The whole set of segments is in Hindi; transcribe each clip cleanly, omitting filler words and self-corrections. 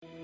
नमस्कार,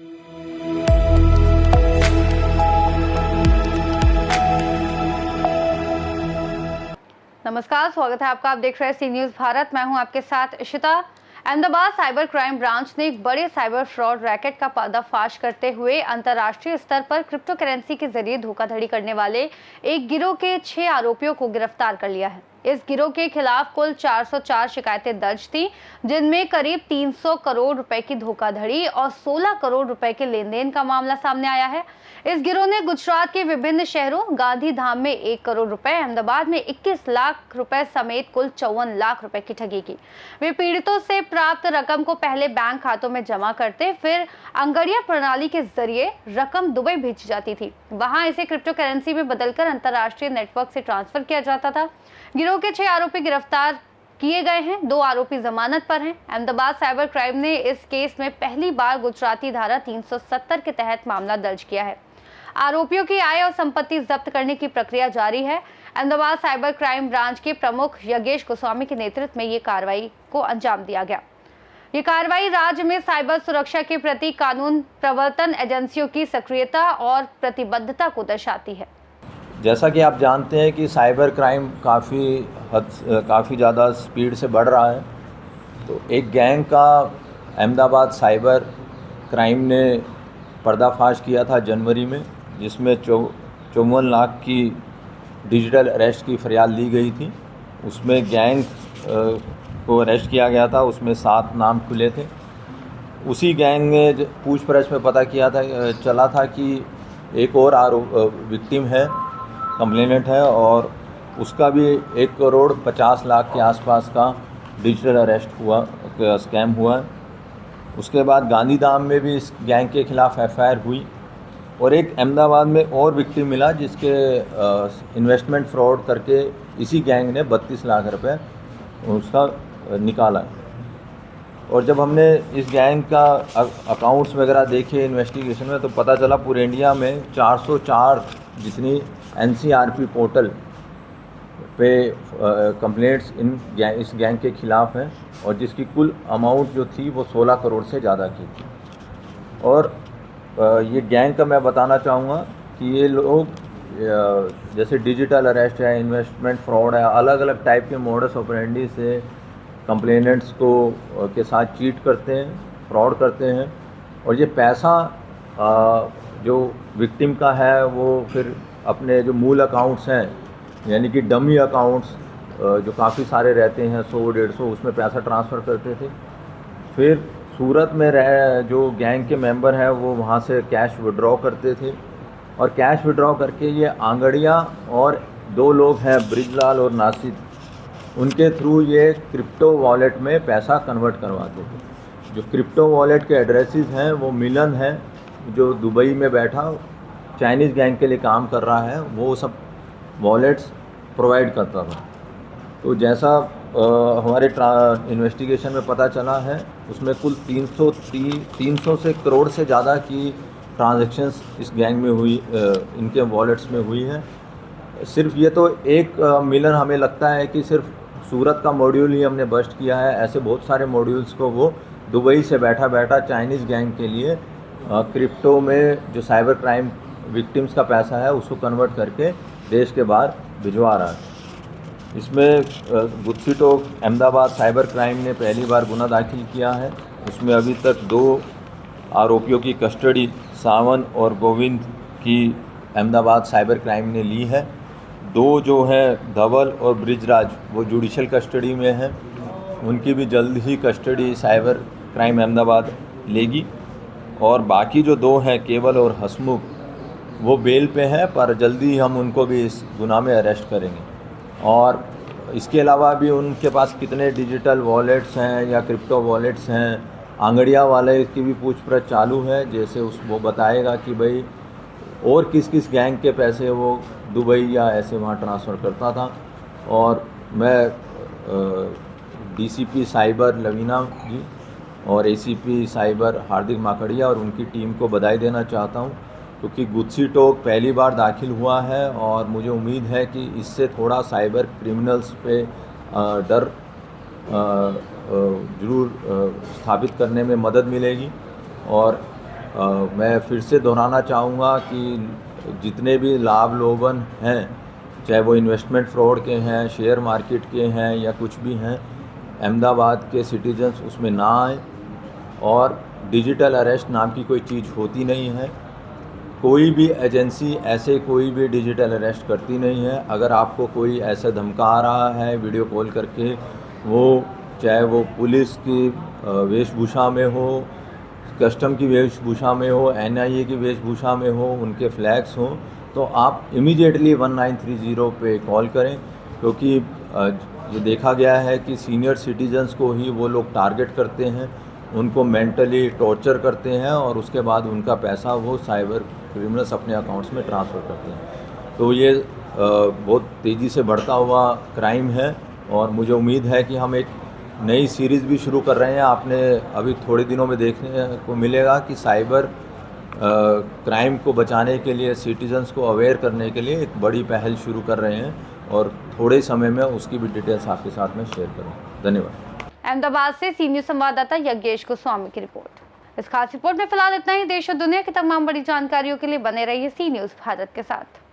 स्वागत है आपका। आप देख रहे हैं सी न्यूज भारत। मैं हूं आपके साथ Ishita. Ahmedabad cyber crime branch ने एक बड़े साइबर फ्रॉड रैकेट का पर्दाफाश करते हुए अंतर्राष्ट्रीय स्तर पर क्रिप्टो करेंसी के जरिए धोखाधड़ी करने वाले एक गिरोह के 6 आरोपियों को गिरफ्तार कर लिया है। इस गिरोह के खिलाफ कुल 404 शिकायतें दर्ज थी, जिनमें करीब 300 करोड़ रुपए की धोखाधड़ी और 16 करोड़ रुपए के लेन देन का मामला सामने आया है। इस गिरोह ने गुजरात के विभिन्न शहरों गांधी धाम में 1 करोड़ रुपए, अहमदाबाद में 21 लाख रुपए समेत कुल 54 लाख रुपए की ठगी की। वे पीड़ितों से प्राप्त रकम को पहले बैंक खातों में जमा करते, फिर अंगड़िया प्रणाली के जरिए रकम दुबई भेजी जाती थी। वहां इसे क्रिप्टो करेंसी में बदलकर अंतर्राष्ट्रीय नेटवर्क से ट्रांसफर किया जाता था। गिरोह के 6 आरोपी गिरफ्तार किए गए हैं, 2 आरोपी जमानत पर हैं। अहमदाबाद साइबर क्राइम ने इस केस में पहली बार गुजराती धारा 370 के तहत मामला दर्ज किया है। आरोपियों की आय और संपत्ति जब्त करने की प्रक्रिया जारी है। अहमदाबाद साइबर क्राइम ब्रांच के प्रमुख योगेश गोस्वामी के नेतृत्व में ये कार्रवाई को अंजाम दिया गया। ये कार्रवाई राज्य में साइबर सुरक्षा के प्रति कानून प्रवर्तन एजेंसियों की सक्रियता और प्रतिबद्धता को दर्शाती है। जैसा कि आप जानते हैं कि साइबर क्राइम काफ़ी ज़्यादा स्पीड से बढ़ रहा है, तो एक गैंग का अहमदाबाद साइबर क्राइम ने पर्दाफाश किया था जनवरी में, जिसमें 54 लाख की डिजिटल अरेस्ट की फरियाद ली गई थी। उसमें गैंग को अरेस्ट किया गया था, उसमें 7 नाम खुले थे। उसी गैंग ने पूछपरछ में पता चला था कि एक और विक्टिम है, कंप्लेनेंट है, और उसका भी 1 करोड़ 50 लाख के आसपास का डिजिटल अरेस्ट हुआ, स्कैम हुआ। उसके बाद गांधीधाम में भी इस गैंग के खिलाफ एफआईआर हुई, और एक अहमदाबाद में और विक्टिम मिला जिसके इन्वेस्टमेंट फ्रॉड करके इसी गैंग ने 32 लाख रुपए उसका निकाला। और जब हमने इस गैंग का अकाउंट्स वगैरह देखे इन्वेस्टिगेशन में, तो पता चला पूरे इंडिया में 404 जितनी एनसीआरपी पोर्टल पे कंप्लेंट्स इस गैंग के खिलाफ हैं, और जिसकी कुल अमाउंट जो थी वो 16 करोड़ से ज़्यादा की थी। और ये गैंग का मैं बताना चाहूँगा कि ये लोग जैसे डिजिटल अरेस्ट है, इन्वेस्टमेंट फ्रॉड है, अलग अलग टाइप के मोडस ऑपरेंडी से कंप्लेनेंट्स को के साथ चीट करते हैं, फ्रॉड करते हैं। और ये पैसा जो विक्टिम का है वो फिर अपने जो मूल अकाउंट्स हैं, यानी कि डमी अकाउंट्स जो काफ़ी सारे रहते हैं, 100-150, उसमें पैसा ट्रांसफ़र करते थे। फिर सूरत में जो गैंग के मेंबर हैं वो वहाँ से कैश विड्रॉ करते थे, और कैश विड्रॉ करके ये आंगड़िया और 2 लोग हैं, ब्रिजलाल और नासिर, उनके थ्रू ये क्रिप्टो वॉलेट में पैसा कन्वर्ट करवाते थे। जो क्रिप्टो वॉलेट के एड्रेसेस हैं वो मिलन है, जो दुबई में बैठा चाइनीज़ गैंग के लिए काम कर रहा है, वो सब वॉलेट्स प्रोवाइड करता था। तो जैसा हमारे इन्वेस्टिगेशन में पता चला है, उसमें कुल 300 से करोड़ से ज़्यादा की ट्रांजैक्शंस इस गैंग में हुई, इनके वॉलेट्स में हुई है। सिर्फ ये तो एक मिलन हमें लगता है कि सिर्फ सूरत का मॉड्यूल ही हमने बस्ट किया है। ऐसे बहुत सारे मॉड्यूल्स को वो दुबई से बैठा चाइनीज़ गैंग के लिए क्रिप्टो में जो साइबर क्राइम विक्टिम्स का पैसा है उसको कन्वर्ट करके देश के बाहर भिजवा रहा है। इसमें गुत्सीटोक अहमदाबाद साइबर क्राइम ने पहली बार गुना दाखिल किया है। उसमें अभी तक 2 आरोपियों की कस्टडी सावन और गोविंद की अहमदाबाद साइबर क्राइम ने ली है। 2 जो हैं धवल और ब्रिजराज वो जुडिशल कस्टडी में हैं, उनकी भी जल्द ही कस्टडी साइबर क्राइम अहमदाबाद लेगी। और बाकी जो 2 हैं केवल और हसमुख, वो बेल पे हैं, पर जल्दी हम उनको भी इस गुनाह में अरेस्ट करेंगे। और इसके अलावा भी उनके पास कितने डिजिटल वॉलेट्स हैं या क्रिप्टो वॉलेट्स हैं, आंगड़िया वाले की भी पूछपरछ चालू है। जैसे वो बताएगा कि भाई और किस किस गैंग के पैसे वो दुबई या ऐसे वहाँ ट्रांसफ़र करता था। और मैं डीसीपी साइबर लवीना जी और एसीपी साइबर हार्दिक माकड़िया और उनकी टीम को बधाई देना चाहता हूँ, क्योंकि गुत्सीटोक पहली बार दाखिल हुआ है, और मुझे उम्मीद है कि इससे थोड़ा साइबर क्रिमिनल्स पे डर ज़रूर स्थापित करने में मदद मिलेगी। और मैं फिर से दोहराना चाहूँगा कि जितने भी लाभ लोगन हैं, चाहे वो इन्वेस्टमेंट फ्रॉड के हैं, शेयर मार्केट के हैं या कुछ भी हैं, अहमदाबाद के सिटीजन्स उसमें ना आए। और डिजिटल अरेस्ट नाम की कोई चीज़ होती नहीं है। कोई भी एजेंसी ऐसे कोई भी डिजिटल अरेस्ट करती नहीं है। अगर आपको कोई ऐसा धमका रहा है वीडियो कॉल करके, वो चाहे वो पुलिस की वेशभूषा में हो, कस्टम की वेशभूषा में हो, एनआईए की वेशभूषा में हो, उनके फ्लैग्स हों, तो आप इमीडिएटली 1930 पे कॉल करें, क्योंकि ये देखा गया है कि सीनियर सिटीजन्स को ही वो लोग टारगेट करते हैं, उनको मेंटली टॉर्चर करते हैं और उसके बाद उनका पैसा वो साइबर क्रिमिनल्स अपने अकाउंट्स में ट्रांसफ़र करते हैं। तो ये बहुत तेज़ी से बढ़ता हुआ क्राइम है और मुझे उम्मीद है कि हम एक नई सीरीज़ भी शुरू कर रहे हैं। आपने अभी थोड़े दिनों में देखने को मिलेगा कि साइबर क्राइम को बचाने के लिए, सिटीजन्स को अवेयर करने के लिए एक बड़ी पहल शुरू कर रहे हैं और थोड़े समय में उसकी भी डिटेल्स आपके साथ में शेयर करूँगा। धन्यवाद। अहमदाबाद से सी न्यूज़ संवाददाता यज्ञेश गोस्वामी की रिपोर्ट। इस खास रिपोर्ट में फिलहाल इतना ही। देश और दुनिया की तमाम बड़ी जानकारियों के लिए बने रहिए सी न्यूज़ भारत के साथ।